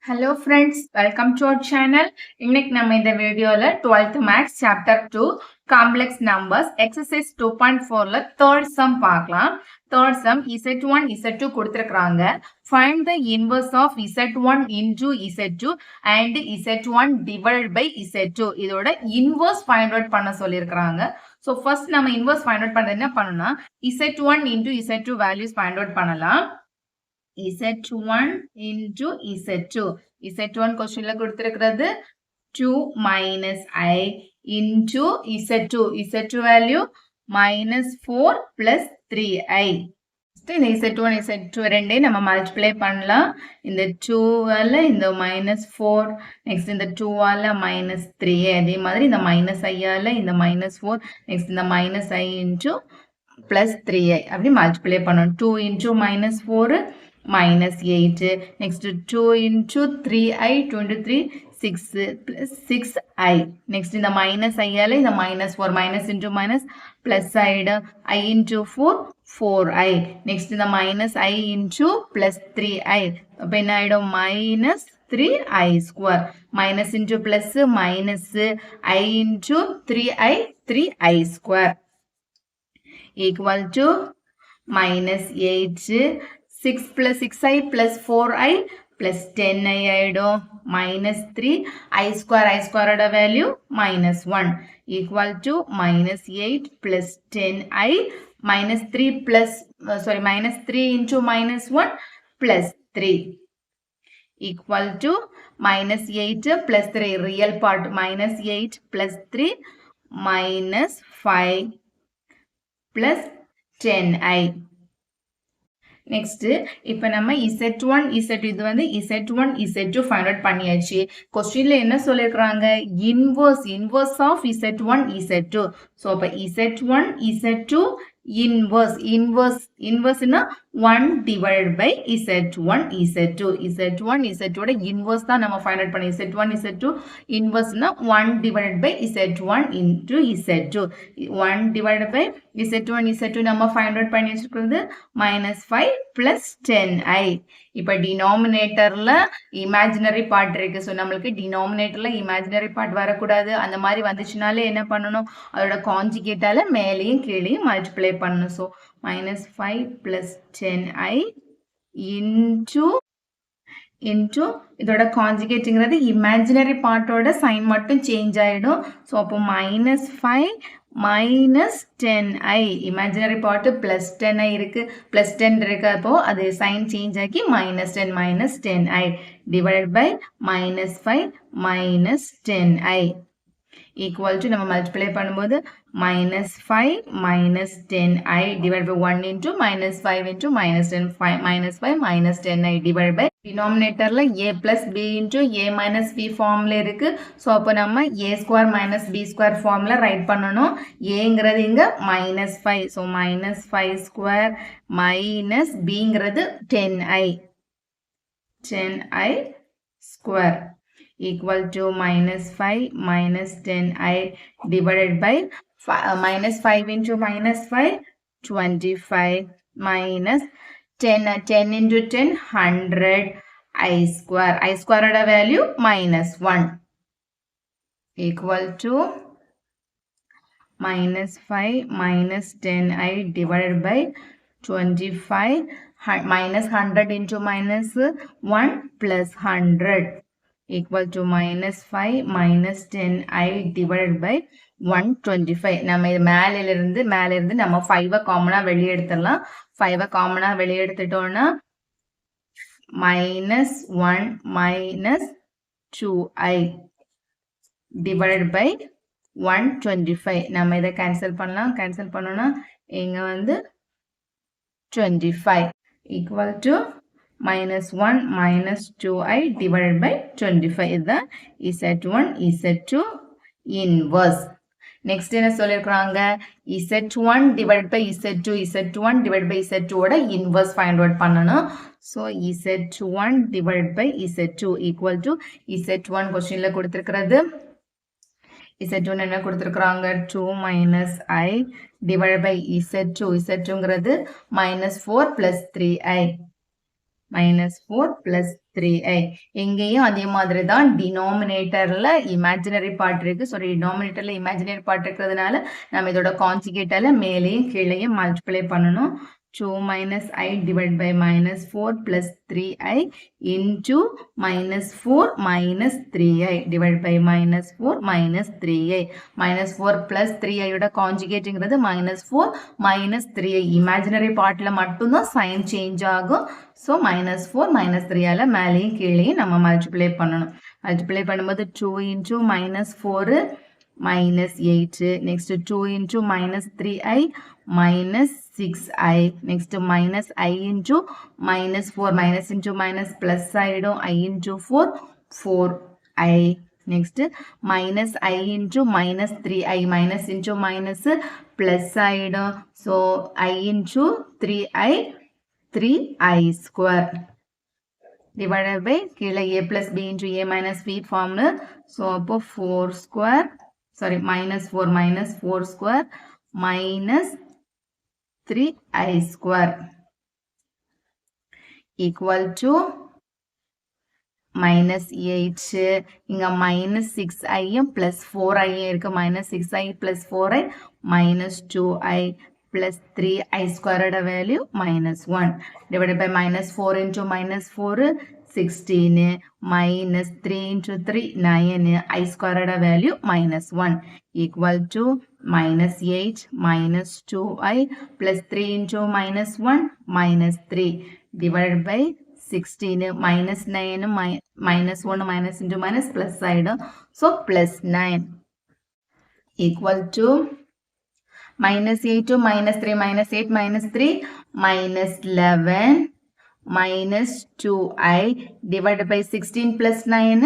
Hello friends, welcome to our channel. இன்னைக்கு நம்ம இந்த வீடியோல 12th Maths Chapter 2 Complex Numbers Exercise 2.4ல third sum பார்க்கலாம். Third sum Z1, Z2 கொடுத்திருக்காங்க. Find the inverse of Z1 into Z2 and Z1 divided by Z2. இதோட inverse find out பண்ண சொல்லியிருக்காங்க. So first நம்ம inverse find out பண்ண என்ன பண்ணணும்னா Z1 into Z2 values find out பண்ணலாம். Z1 into Z2. Z1 questionல கொடுத்திருக்கிறது 2 minus I into Z2. Z2 value minus 4 plus 3I. இந்த Z1, Z2 ரெண்டே நம்ம மல்டிப்ளை பண்ணலாம். இந்த 2ஆல இந்த minus 4, next இந்த 2ஆல minus 3, அதே மாதிரி இந்த minus I-ஆல இந்த minus 4, next இந்த minus I into plus 3I. அப்படி மல்டிப்ளை பண்ணணும். 2 into minus 4 minus 8, next 2 into 3I, 23, 6 plus 6I, next in the minus I, in the minus 4, minus into minus, plus side, I into 4, 4I, next in the minus I into plus 3I, then I do minus 3I square, minus into plus, minus I into 3I, 3I square, equal to minus 8, 6 plus 6I plus 4I plus 10I ஆயிடும் minus 3I square value minus 1 equal to minus 8 plus 10I minus 3 plus minus 3 into minus 1 plus 3 equal to minus 8 plus 3 real part minus 8 plus 3 minus 5 plus 10I. Next, இப்போ நம்ம Z1, Z2 இது வந்து Z1, Z2 find out பண்ணியாச்சு. கொஸ்டின்ல என்ன சொல்லிருக்காங்க? Inverse of Z1, Z2. So, அப்ப Z1, Z2 inverse னா 1 divided by Z1, Z2. Z1, Z2 ஓட inverse தான் நம்ம find out பண்ணி. Z1, Z2 inverse னா 1 divided by Z1 into Z2. 1 divided by Z1, Z2 நம்ம find out பண்ணி வச்சிருக்கிறது minus 5 plus 10I. இப்ப denominatorல imaginary part இருக்கு. So, நம்மளுக்கு denominatorல imaginary part வரக்கூடாது. அந்த மாதிரி வந்துச்சுனாலே என்ன பண்ணணும்? அதோட conjugateால மேலேயும் கீழையும் multiply பண்ணணும். So, minus 5 plus 10I into இதோட conjugateங்கிறது imaginary partோட sign மட்டும் change ஆயிடும். So, அப்போ minus 5 minus 10I imaginary part plus 10I இருக்கு plus 10 இருக்கு அப்போ அது sign change ஆகி minus 10I divided by minus 5 minus 10I equal to நம்ம multiply பண்ணும்போது minus 5 minus 10I divided by 1 into minus 5 into minus 10 minus 5 minus 10I divided by denominatorல a plus b into a minus b formula இருக்கு. So, அப்போ நம்ம a square minus b square formula write பண்ணணும். aங்கிறது இங்க minus 5. So, minus 5 square minus bங்கிறது 10I square equal to minus 5 minus 10I divided by minus 5 into minus 5 25 minus 10 into 10 100 I square oda value minus 1 equal to minus 5 minus 10I divided by 25 minus 100 into minus 1 plus 100 equal to minus 5 minus 10I divided by 125. நம்ம இது மேல இருந்து நம்ம 5 காமனா வெளியே எடுத்துடலாம். 5 காமனா வெளியே எடுத்துட்டோம்னா minus 1 minus 2I divided by 125. நம்ம இதை கேன்சல் பண்ணலாம். கேன்சல் பண்ணோம்னா இங்க வந்து 25 equal to minus 1 minus 2I divided by 25 is the Z1, Z2 inverse. Next என்ன சொல்லிருக்காங்க? Z1 divided by Z2, Z1 divided by Z2 ஓட inverse find out பண்ணணும். So, Z1 divided by Z2 equal to Z1 questionல கொடுத்திருக்கிறது. Z1 என்ன கொடுத்திருக்காங்க? 2 minus I divided by Z2ங்கிறது minus 4 plus 3I -4 plus 3i. எங்கேயும் அதே மாதிரி தான் டினாமினேட்டர்ல இமேஜினரி பார்ட் இருக்கு. ஸோ டினாமினேட்டர்ல இமேஜினரி பார்ட் இருக்கிறதுனால நம்ம இதோட கான்ஜுகேட்டால மேலேயும் கீழேயும் மல்டிப்ளை பண்ணணும். 2 minus I divided by -4 plus 3i into -4 minus 3i divided by -4 minus 3i. -4 plus 3i யோட கான்ஜுகேட்ங்கிறது -4 minus 3i. இமேஜினரி பார்ட்ல மட்டும்தான் சைன் சேஞ்ச் ஆகும். ஸோ -4 -3ஆல மேலேயும் கீழேயும் நம்ம மல்டிப்ளை பண்ணணும். மல்டிப்ளை பண்ணும்போது 2 into -4 -8. Next 2 into -3i minus 6i. Next minus I into -4. Minus into minus plus side I into 4 4i. Next minus I into -3i. Minus into minus plus side. So I into 3i 3i square. Divided by கீழே a plus b into a minus b formula. So அப்போ 4 square. Sorry, -4 square minus 3i square equal to -8. இங்க -6i plus 4i இருக்கு. -6i plus 4i -2i plus 3i squared value -1 divided by -4 into -4 16 minus 3 into 3 9 I squared value -1 equal to -8 minus 2i plus 3 into -1 -3 divided by 16 -9 -1 minus into minus plus side. So +9 equal to -8 to -3 -8 -3 -11 minus 2i divided by 16 plus 9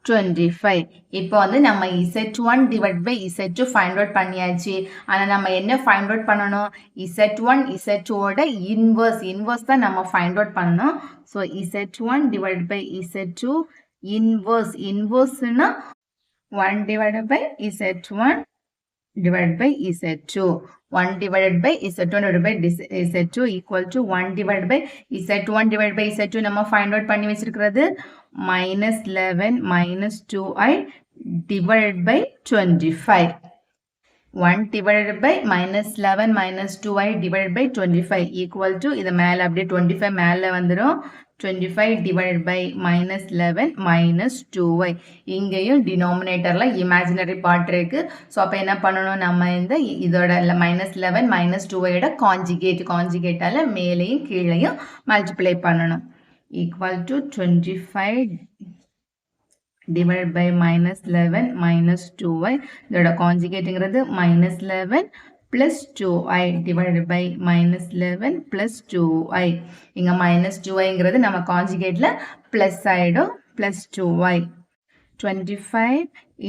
25. இப்போ வந்து நம்ம Z1 divided by Z2 find out பண்ணியாச்சு. ஆனா நம்ம என்ன find out பண்ணணும்? Z1 Z2 ஓட inverse தான் நம்ம find out பண்ணணும். So Z1 divided by Z2 inverse னா 1 divided by Z1 divided by Z2. 1 divided by Z1 divided by Z2 equal to 1 divided by Z1 divided by Z2 நம்ம find out பண்ணி வச்சிருக்கிறது -11 minus 2i divided by 25. 1 divided by -11 minus 2i divided by 25 equal to இது மேல அப்படியே 25 மேல வந்துரும் 25 divided by -11 minus 2y. இங்கேயும் denominatorல imaginary part இருக்கு. ஸோ அப்போ என்ன பண்ணணும் நம்ம இதோட -11 minus 2y ஓட conjugateால மேலேயும் கீழையும் multiply பண்ணணும். Equal to 25 divided by -11 minus 2y. இதோட conjugateங்கிறது -11 plus 2i divided by -11 plus 2i. இங்க -2iங்கிறது நம்ம conjugateல plus ஆயிடும் plus 2i. 25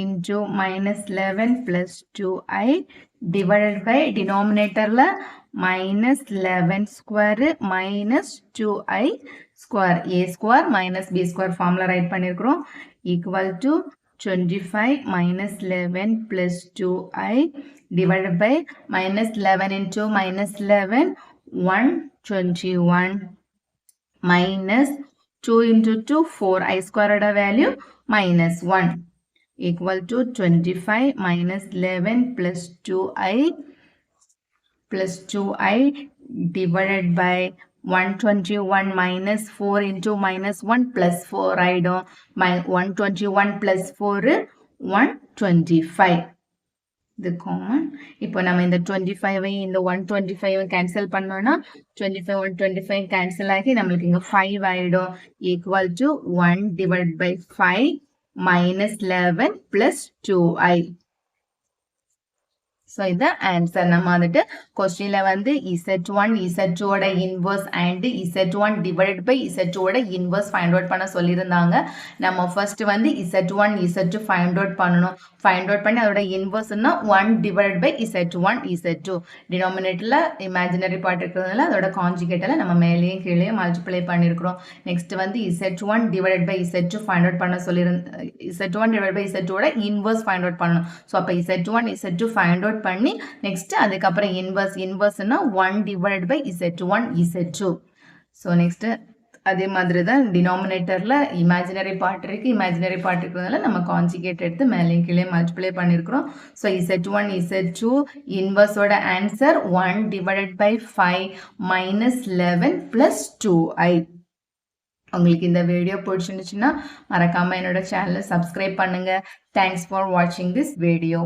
into -11 plus 2i divided by denominatorல -11 square minus 2i square. a square minus b square formula write பண்ணிருக்கிறோம். Equal to 25 minus 11 plus 2i divided by -11 into -11 121 minus 2 into 2 4i squared value -1 equal to 25 minus 11 plus 2i divided by 121 minus 4 into -1 plus 4 ஆயிடும். 121 plus 4 125. இது common. இப்போ நம்ம இந்த 25 இந்த 125 cancel பண்ணோம்னா 25 125 cancel ஆகி நம்மளுக்கு இங்க 5 ஆயிடும். Equal to 1 divided by 5 minus 11 plus 2i. So இந்த answer நம்ம வந்துட்டு கொஸ்டின்ல வந்து Z1 Z2 ஓட inverse and Z1 divided by Z2 ஓட inverse find out பண்ண சொல்லியிருந்தாங்க. நம்ம first வந்து Z1 Z2 find out பண்ணணும். find out பண்ணி அதோட inverseனா 1 divided by Z1 Z2. denominatorல imaginary part இருக்கிறதுனால அதோட conjugateல நம்ம மேலேயும் கீழேயும் multiply பண்ணியிருக்கிறோம். next வந்து Z1 divided by Z2 find out பண்ண சொல்லியிருந்தாங்க. Z1 divided by Z2 ஓட inverse find out பண்ணணும். ஸோ அப்போ Z1 Z2 find out பண்ணி next அதுக்கப்புறம் inverse னா 1 divided by Z1 Z2. So next அதே மாதிரி தான் டினாமினேட்டரில் இமேஜினரி பார்ட் இருக்குது. இமேஜினரி பார்ட் இருக்கிறதுனால நம்ம கான்ஜுகேட் எடுத்து மேலேயும் கீழே மல்டிப்ளை பண்ணியிருக்கிறோம். ஸோ Z1 Z2 இன்வர்ஸோட answer 1 divided by 5 minus 11 plus 2i. உங்களுக்கு இந்த வீடியோ பிடிச்சிருந்துச்சுன்னா மறக்காமல் என்னோட சேனலை சப்ஸ்கிரைப் பண்ணுங்கள். தேங்க்ஸ் ஃபார் வாட்சிங் திஸ் வீடியோ.